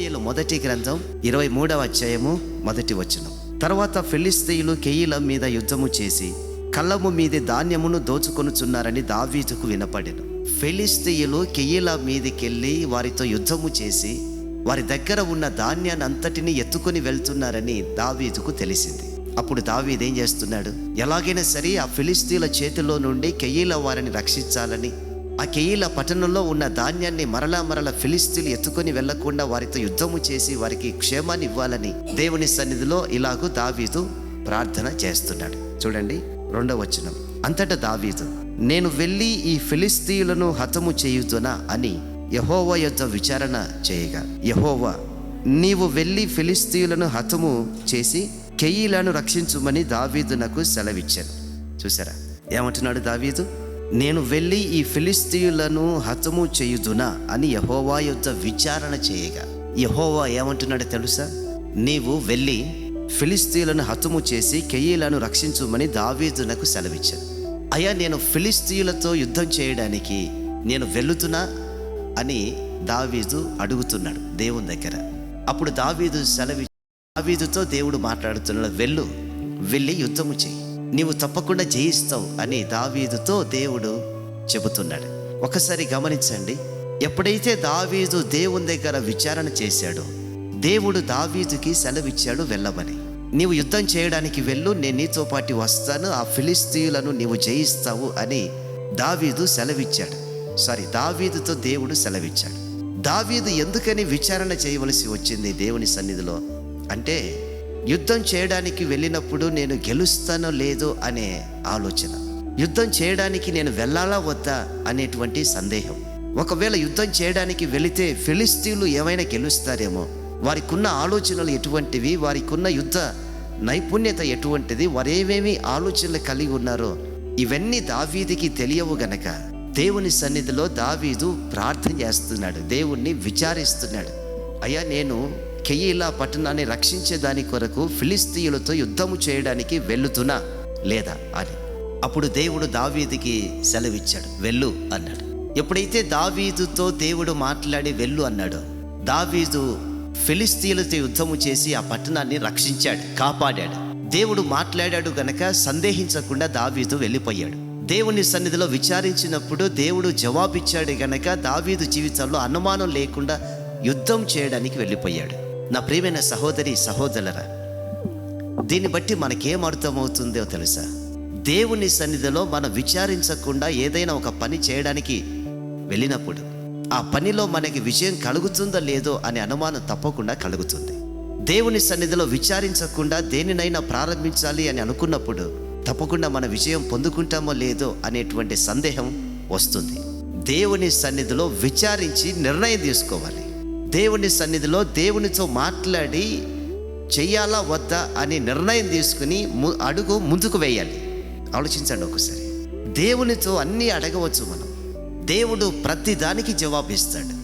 సమూయేలు మొదటి గ్రంథం 23వ అధ్యాయము 1వ వచనం. తర్వాత ఫిలిష్తీయులు కెయీలా మీద యుద్ధము చేసి కళ్ళము మీది ధాన్యమును దోచుకొనుచున్నారని దావీదుకు వినపడెను. ఫిలిష్తీయులు కెయీలా మీదికెళ్ళి వారితో యుద్ధము చేసి వారి దగ్గర ఉన్న ధాన్యాన్ని అంతటిని ఎత్తుకొని వెళ్తున్నారని దావీదుకు తెలిసింది. అప్పుడు దావీదు ఏం చేస్తున్నాడు? ఎలాగైనా సరే ఆ ఫిలిష్తీయుల చేతిలో నుండి కెయీలా వారిని రక్షించాలని, ఆ కెయీలా పట్టణంలో ఉన్న ధాన్యాన్ని మరలా ఫిలిష్తీయులు ఎత్తుకొని వెళ్లకుండా వారితో యుద్ధము చేసి వారికి క్షేమాన్ని ఇవ్వాలని దేవుని సన్నిధిలో ఇలాగూ దావీదు ప్రార్థన చేస్తున్నాడు. చూడండి 2వ వచనం. అంతటా దావీదు, నేను వెళ్ళి ఈ ఫిలిష్తీయులను హతము చేయుదునా అని యెహోవా యొద్ద విచారణ చేయగా, యెహోవా నీవు వెళ్ళి ఫిలిష్తీయులను హతము చేసి కెయీలాను రక్షించుమని దావీదునకు సెలవిచ్చాను. చూసారా ఏమంటున్నాడు దావీదు? నేను వెళ్ళి ఈ ఫిలిష్తీయులను హతము చేయుదునా అని యెహోవా యొద్ద విచారణ చేయగా, యెహోవా ఏమంటున్నాడు తెలుసా? నీవు వెళ్ళి ఫిలిష్తీయులను హతము చేసి కెయీలాను రక్షించుమని దావీదునకు సెలవిచ్చాను. అయ్యా, నేను ఫిలిష్తీయులతో యుద్ధం చేయడానికి నేను వెళ్ళుతున్నా అని దావీదు అడుగుతున్నాడు దేవుని దగ్గర. అప్పుడు దావీదుతో దేవుడు మాట్లాడుతున్నాడు, వెళ్ళి యుద్ధము చేయి, నీవు తప్పకుండా జయిస్తావు అని దావీదుతో దేవుడు చెబుతున్నాడు. ఒకసారి గమనించండి, ఎప్పుడైతే దావీదు దేవుని దగ్గర విచారణ చేశాడో దేవుడు దావీదుకి సెలవిచ్చాడు వెళ్ళమని. నీవు యుద్ధం చేయడానికి వెళ్ళు, నేను నీతో పాటు వస్తాను, ఆ ఫిలిష్తీయులను నీవు జయిస్తావు అని దావీదుతో దేవుడు సెలవిచ్చాడు. దావీదు ఎందుకని విచారణ చేయవలసి వచ్చింది దేవుని సన్నిధిలో అంటే, యుద్ధం చేయడానికి వెళ్ళినప్పుడు నేను గెలుస్తానో లేదో అనే ఆలోచన, యుద్ధం చేయడానికి నేను వెళ్ళాలా వద్దా అనేటువంటి సందేహం. ఒకవేళ యుద్ధం చేయడానికి వెళితే ఫిలిష్తీయులు ఏమైనా గెలుస్తారేమో, వారికున్న ఆలోచనలు ఎటువంటివి, వారికున్న యుద్ధ నైపుణ్యత ఎటువంటిది, వారేమేమి ఆలోచనలు కలిగి ఉన్నారో ఇవన్నీ దావీదుకి తెలియవు గనక దేవుని సన్నిధిలో దావీదు ప్రార్థన చేస్తున్నాడు, దేవుణ్ణి విచారిస్తున్నాడు. అయ్యా, నేను కెయీలా పట్టణాన్ని రక్షించే దాని కొరకు ఫిలిష్తీయులతో యుద్ధము చేయడానికి వెళ్ళుతున్నా లేదా అని. అప్పుడు దేవుడు దావీదుకి సెలవిచ్చాడు, వెళ్ళు అన్నాడు. ఎప్పుడైతే దావీదుతో దేవుడు మాట్లాడి వెళ్ళు అన్నాడో, దావీదు ఫిలిష్తీయులతో యుద్ధము చేసి ఆ పట్టణాన్ని రక్షించాడు, కాపాడాడు. దేవుడు మాట్లాడాడు గనక సందేహించకుండా దావీదు వెళ్ళిపోయాడు. దేవుని సన్నిధిలో విచారించినప్పుడు దేవుడు జవాబిచ్చాడు గనక దావీదు జీవితంలో అనుమానం లేకుండా యుద్ధం చేయడానికి వెళ్ళిపోయాడు. నా ప్రియమైన సహోదరి సహోదరులారా, దీన్ని బట్టి మనకేం అర్థమవుతుందో తెలుసా? దేవుని సన్నిధిలో మనం విచారించకుండా ఏదైనా ఒక పని చేయడానికి వెళ్ళినప్పుడు ఆ పనిలో మనకి విజయం కలుగుతుందో లేదో అనే అనుమానం తప్పకుండా కలుగుతుంది. దేవుని సన్నిధిలో విచారించకుండా దేనినైనా ప్రారంభించాలి అని అనుకున్నప్పుడు తప్పకుండా మన విజయం పొందుకుంటామో లేదో అనేటువంటి సందేహం వస్తుంది. దేవుని సన్నిధిలో విచారించి నిర్ణయం తీసుకోవాలి. దేవుని సన్నిధిలో దేవునితో మాట్లాడి చెయ్యాలా వద్దా అని నిర్ణయం తీసుకుని అడుగు ముందుకు వేయాలి. ఆలోచించండి ఒకసారి. దేవునితో అన్నీ అడగవచ్చు మనం. దేవుడు ప్రతి దానికి జవాబిస్తాడు.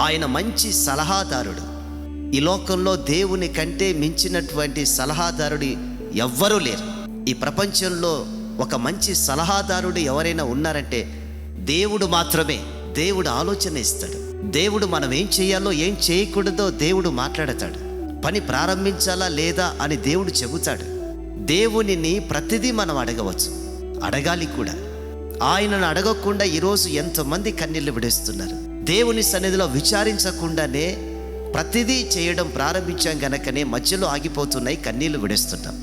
ఆయన మంచి సలహాదారుడు. ఈ లోకంలో దేవుని కంటే మించినటువంటి సలహాదారుడు ఎవ్వరూ లేరు. ఈ ప్రపంచంలో ఒక మంచి సలహాదారుడు ఎవరైనా ఉన్నారంటే దేవుడు మాత్రమే. దేవుడు ఆలోచన ఇస్తాడు. దేవుడు మనం ఏం చేయాలో ఏం చేయకూడదో దేవుడు మాట్లాడతాడు. పని ప్రారంభించాలా లేదా అని దేవుడు చెబుతాడు. దేవునిని ప్రతిదీ మనం అడగవచ్చు, అడగాలి కూడా. ఆయనను అడగకుండా ఈరోజు ఎంతోమంది కన్నీళ్లు విడుస్తున్నారు. దేవుని సన్నిధిలో విచారించకుండానే ప్రతిదీ చేయడం ప్రారంభించాం గనకనే మధ్యలో ఆగిపోతున్నాయి, కన్నీళ్లు విడుస్తున్నాం.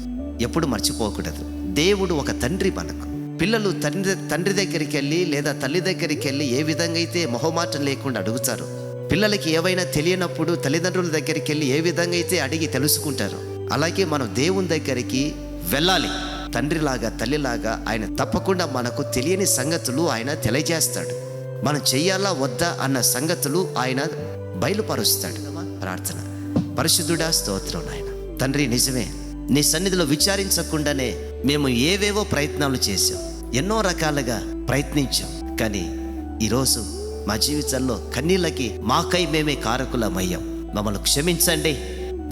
ఎప్పుడు మర్చిపోకూడదు, దేవుడు ఒక తండ్రి. మనకు పిల్లలు తండ్రి దగ్గరికి వెళ్ళి లేదా తల్లి దగ్గరికి వెళ్ళి ఏ విధంగా అయితే మొహమాటం లేకుండా అడుగుతారు, పిల్లలకి ఏవైనా తెలియనప్పుడు తల్లిదండ్రుల దగ్గరికి వెళ్ళి ఏ విధంగా అయితే అడిగి తెలుసుకుంటారు, అలాగే మనం దేవుని దగ్గరికి వెళ్ళాలి. తండ్రిలాగా తల్లిలాగా ఆయన తప్పకుండా మనకు తెలియని సంగతులు ఆయన తెలియజేస్తాడు. మనం చెయ్యాలా వద్దా అన్న సంగతులు ఆయన బయలుపరుస్తాడు. ప్రార్థన. పరిశుద్ధుడా, స్తోత్రం నాయన. తండ్రి, నిజమే, నీ సన్నిధిలో విచారించకుండానే మేము ఏవేవో ప్రయత్నాలు చేశాం, ఎన్నో రకాలుగా ప్రయత్నించాం. కానీ ఈరోజు మా జీవితంలో కన్నీళ్ళకి మాకై మేమే కారకులమయ్యాం. మమ్మల్ని క్షమించండి.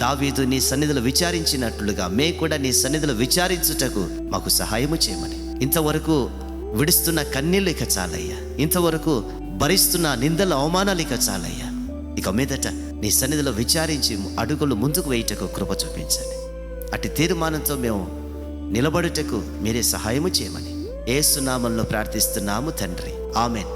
దావీదు నీ సన్నిధిలో విచారించినట్లుగా మేము కూడా నీ సన్నిధిలో విచారించుటకు మాకు సహాయము చేయమని. ఇంతవరకు విడుస్తున్న కన్నీళ్ళు ఇక చాలయ్యా. ఇంతవరకు భరిస్తున్న నిందల అవమానాలు ఇక చాలయ్యా. ఇక మీదట నీ సన్నిధిలో విచారించి అడుగులు ముందుకు వేయుటకు కృప చూపించండి. అటు తీర్మానంతో మేము నిలబడుటకు మీరే సహాయము చేయమని యేసు నామములో ప్రార్థిస్తున్నాము తండ్రి. ఆమేన్.